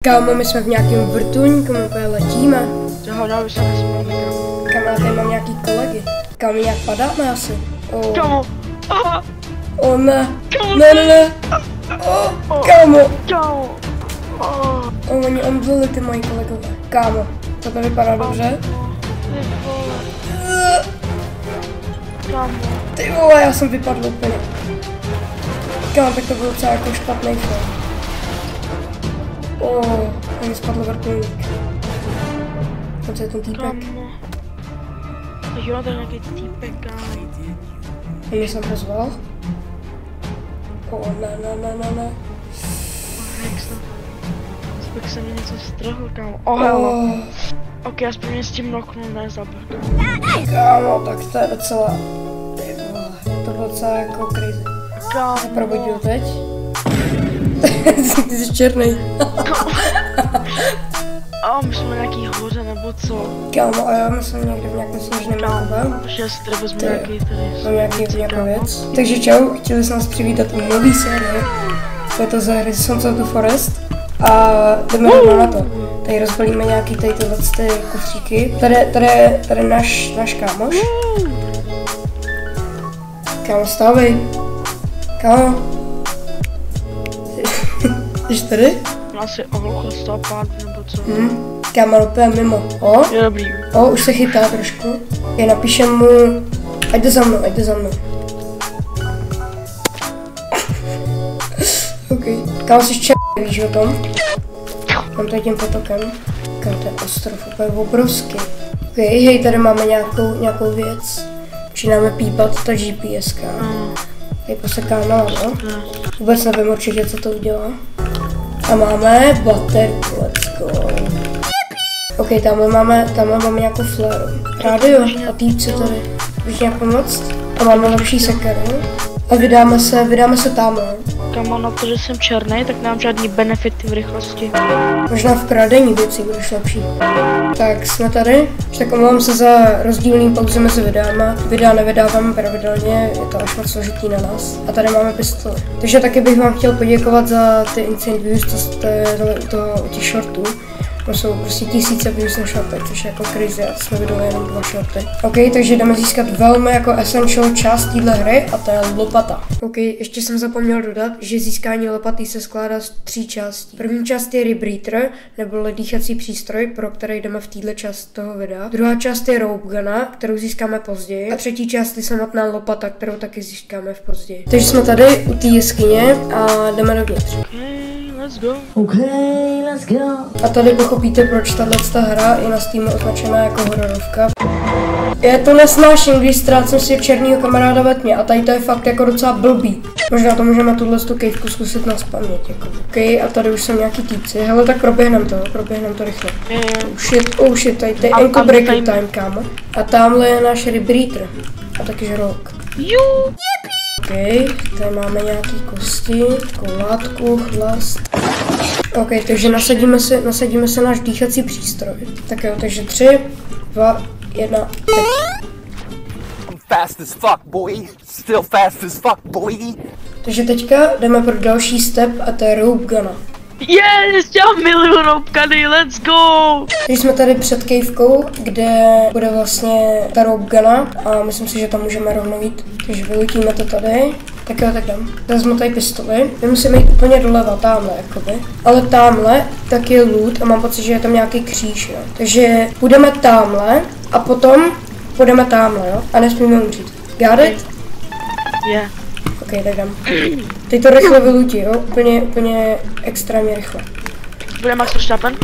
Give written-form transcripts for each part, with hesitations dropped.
Kámo, my jsme v nějakém vrtulníku, my úplně letíme. Zahodal by se nesmí. Kámo, já tady mám nějaký kolegy. Kámo, nějak padáme asi. Oh. Kámo. Oh ne. Kámo. Ne. Kámo. Kámo. Oni omdleli ty moji kolegové. Kámo, to vypadá dobře. Kámo. Ty vole, já jsem vypadl úplně. Kámo, tak to bylo docela jako špatný film. Oni spadl vrtulník. A co je ten týpek? Jo, to je nějaký týpek, kámo. On mě jsem pozval. Ne. Pak se mi něco strhl, kámo. Hello. Ok, aspoň mě s tím noknu nezabil. Kámo, tak to je docela... Ty vole, to bylo docela jako crazy. Kámo. Se probudil teď? Ty jsi černý. My jsme nějaký hoře nebo co? Kámo, a já myslím někde v nějakém sněžném kabel. Že si tady vezmu nějaký tady... Mám nějakou věc. Takže čau, chtěli jsme nás přivítat u nový série. Této ze hry Sons of the Forest. A jdeme rovnou na to. Tady rozbalíme nějaký tady tyhle kufříky. Tady náš kámoš. Kámo, stávej. Kámo. Jsi tady? Asi ohlucho z toho pádu nebo co? Kámo, úplně mimo. Je dobrý. Už se chytá trošku. Já napíšem mu... Ať jde za mnou. OK. Kámo, jsi černý, víš o tom? Mám tady tím potokem. Kámo, to je ostrov, úplně obrovský. OK, hej, tady máme nějakou věc. Začínáme pípat ta GPS-ka. Je posekáno, no? Vůbec nevím určitě, co to udělá. A máme baterku, let's go. OK, tamhle máme nějakou flaru. Rádio a týpce tady. Víš nějak pomoct? A máme lepší sekeru. A vydáme se tamhle. Kámo, na to, že jsem černý, tak nemám žádný benefity v rychlosti. Možná v kradení věcí budeš lepší. Tak jsme tady. Tak omlouvám se za rozdílný pauzy mezi videama. Videa nevydáváme pravidelně, je to až moc složitý na nás. A tady máme pistoli. Takže taky bych vám chtěl poděkovat za ty instant views, co jste dali u těch shortů. To jsou prostě tisíce views na shortech, což je jako crazy, a jsme vydali jenom 2 shorty. OK, takže jdeme získat velmi jako essential část téhle hry a to je lopata. OK, ještě jsem zapomněl dodat, že získání lopaty se skládá z 3 částí. První část je rebreather, nebo dýchací přístroj, pro který jdeme v téhle části toho videa. Druhá část je rope gunna, kterou získáme později. A třetí část je samotná lopata, kterou taky získáme v později. Takže jsme tady u té jeskyně a jdeme dovnitř. Okay, let's go. A tady pochopíte, proč tato hra je na Steamu označená jako hororovka. Já to nesnáším, když ztrácím si černýho kamaráda ve tmě a tady to je fakt jako docela blbý. Možná to můžeme tuhle kejvku zkusit naspamět, jako. OK, a tady už jsou nějaký týpci. Hele, tak proběhneme to rychle. Oh shit, tady je ankle breaker time, kámo. A tamhle je náš rebreather. A taky žralok. OK, tady máme nějaký kosti, látku, chlast. OK, takže nasadíme se náš dýchací přístroj. Tak jo, takže 3, 2, 1, teď. Fast as fuck, boy. Still fast as fuck, boy. Takže teďka jdeme pro další step a to je rope gunna. Yes, já miluju rope gunny, let's go! Takže jsme tady před kejvkou, kde bude vlastně ta rope gunna a myslím si, že tam můžeme rovnou jít. Takže vylutíme to tady. Tak jo, tak jdem. Vezmu tady pistoli. My musíme jít úplně doleva, tamhle, jakoby. Ale tamhle tak je loot a mám pocit, že je tam nějaký kříž, jo. Takže půjdeme tamhle a potom půjdeme tamhle, jo. A nesmíme umřít. Got it? Yeah. OK, tak jdem. Teď to rychle vylutí, jo. Úplně extrémně rychle. Bude Max Verstappen?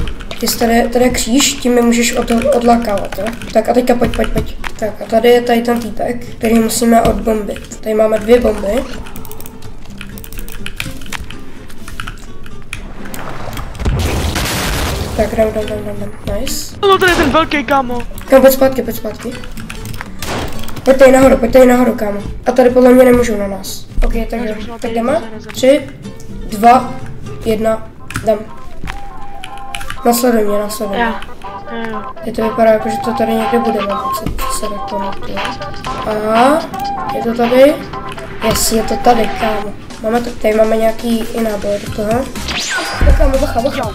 Tady je kříž, tím mi můžeš odlakávat, jo. Tak a teďka pojď. Tak a tady je ten týpek, který musíme odbombit. Tady máme 2 bomby. Tak jdem. Nice. No tady je ten velký, kámo. Kámo, pojď zpátky. Pojď tady nahoru, kámo. A tady podle mě nemůžou na nás. OK, tak jdeme. 3, 2, 1, jdem. Nasleduj mě. Je to vypadá jako, že to tady někde bude, mám pocit, že se tak pamatuje. A je to tady? Yes, je to tady, kámo. Tady máme nějaký i náboj do toho. Bacha.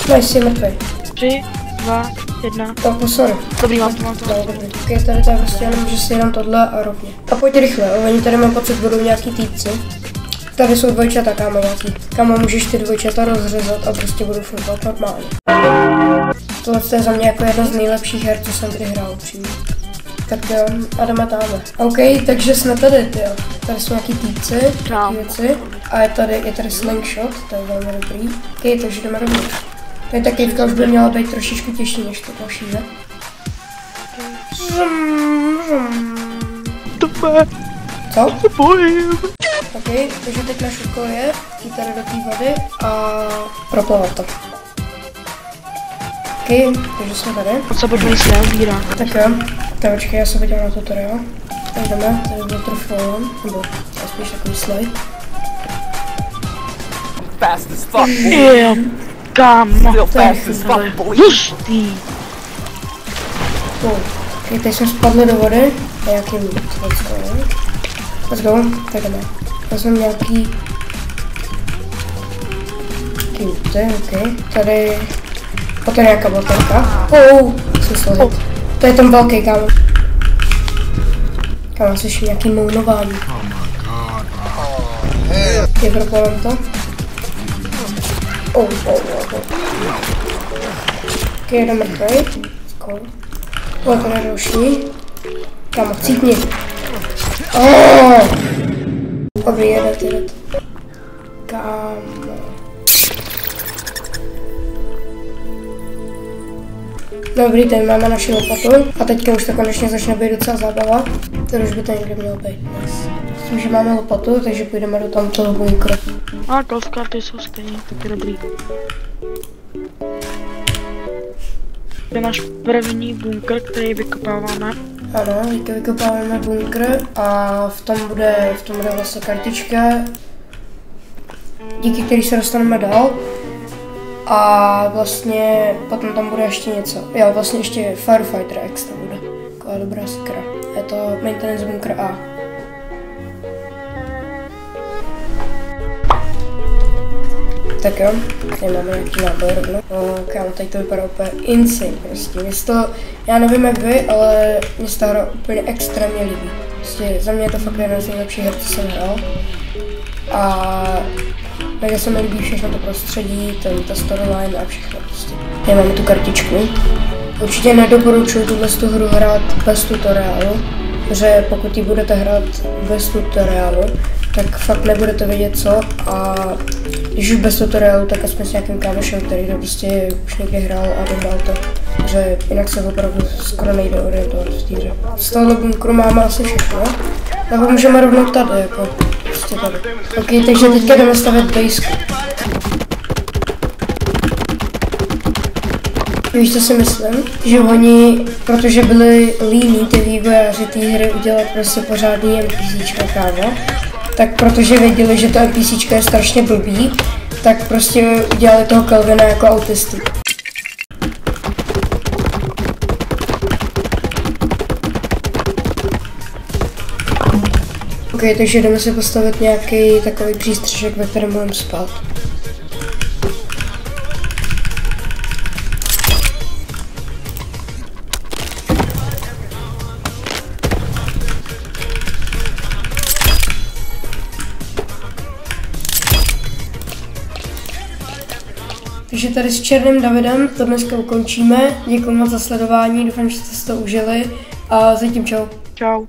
No, jsi mrtvý. 3, 2, 1. Tak pozor. Dobrý, mám to. No, dobrý. Ok, tady to je prostě jenom, že si jenom tohle a rovně. A pojď rychle, oni tady mám pocit, budou nějaký týpci. Tady jsou dvojčata, kámo, nějaký. Kámo, můžeš ty dvojčata rozřezat a prostě budu fungovat normálně. Tohle je za mě jako jedna z nejlepších her, co jsem kdy hrál přímo. Tak jo, a jdeme tamhle. OK, takže jsme tady, jo. Tady jsou nějaký týpci, taky věci. A je tady slingshot, to je velmi dobrý. OK, takže jdeme rovněž. Tady ta kejvka už by měla být trošičku těžší než to další, ne? Co? Bojím. OK, takže teď náš úkol je jít tady do té vody a proplavat to. OK, takže jsme tady. Co pojďme se neobírá. Tak jo, tak počkej, já se podívám na tutoriál. Tak jdeme, tady byl trofeum, nebo spíš takový slide. Fast as fuck, boy. Jo, kámo. Still fast as fuck, boy. Hustý. OK, teď jsme spadli do vody. Nějaký loot, let's go, tak jdeme. Vezmeme nějaký looty, OK. Tady, potom nějaká baterka. Jsem složit. To je ten velký, kámo. Kámo, slyším nějaký mounování. Je propalem to. OK, jdeme tady. Let's go. Tady je další. Kámo, cítni. Dobrý, jedet. Kámo. Dobrý, tady máme naši lopatu a teďka už to konečně začne být docela zábava. Tady už by to někde mělo být. S tím, že máme lopatu, takže půjdeme do tamtoho bunkru. A golfkarty jsou stejně, taky dobrý. To je náš první bunkr, který vykopáváme. Ano, teďka vykopáváme bunkr a v tom bude vlastně kartička, díky který se dostaneme dál. A vlastně potom tam bude ještě něco. Jo, vlastně ještě Firefighter X tam bude. Taková dobrá skra. Je to Maintenance Bunker A. Tak jo, tady máme nějaký náboj rovno. Kámo, teď to vypadá úplně insane prostě. Já nevím jak vy, ale mě se ta hra úplně extrémně líbí. Prostě za mě je to fakt jedna z nejlepších her, co jsem hrál. A takže se mi líbí všechno to prostředí, ta storyline a všechno prostě. Tady máme tu kartičku. Určitě nedoporučuji tuhle hru hrát bez tutoriálu, protože pokud ji budete hrát bez tutoriálu, tak fakt nebudete vědět co a když už bez tutoriálu, tak aspoň s nějakým kámošem, který to prostě už někdy hrál a dohrál to, že jinak se opravdu skoro nejde orientovat v té hře. Z tohohle bunkru máme asi všechno, nebo můžeme rovnou tady, jako prostě tady. OK, takže teďka jdeme stavět basku. Víš, co si myslím? Že oni, protože byli líní ty vývojáři té hry udělat prostě pořádný NPCčka, kámo, tak protože věděli, že to NPCčka je strašně blbý, tak prostě udělali toho Kelvina jako autistu. OK, takže jdeme si postavit nějaký takový přístřešek, ve kterém budeme spát. Takže tady s Černým Davidem to dneska ukončíme. Děkuji moc za sledování, doufám, že jste si to užili a zatím čau. Čau.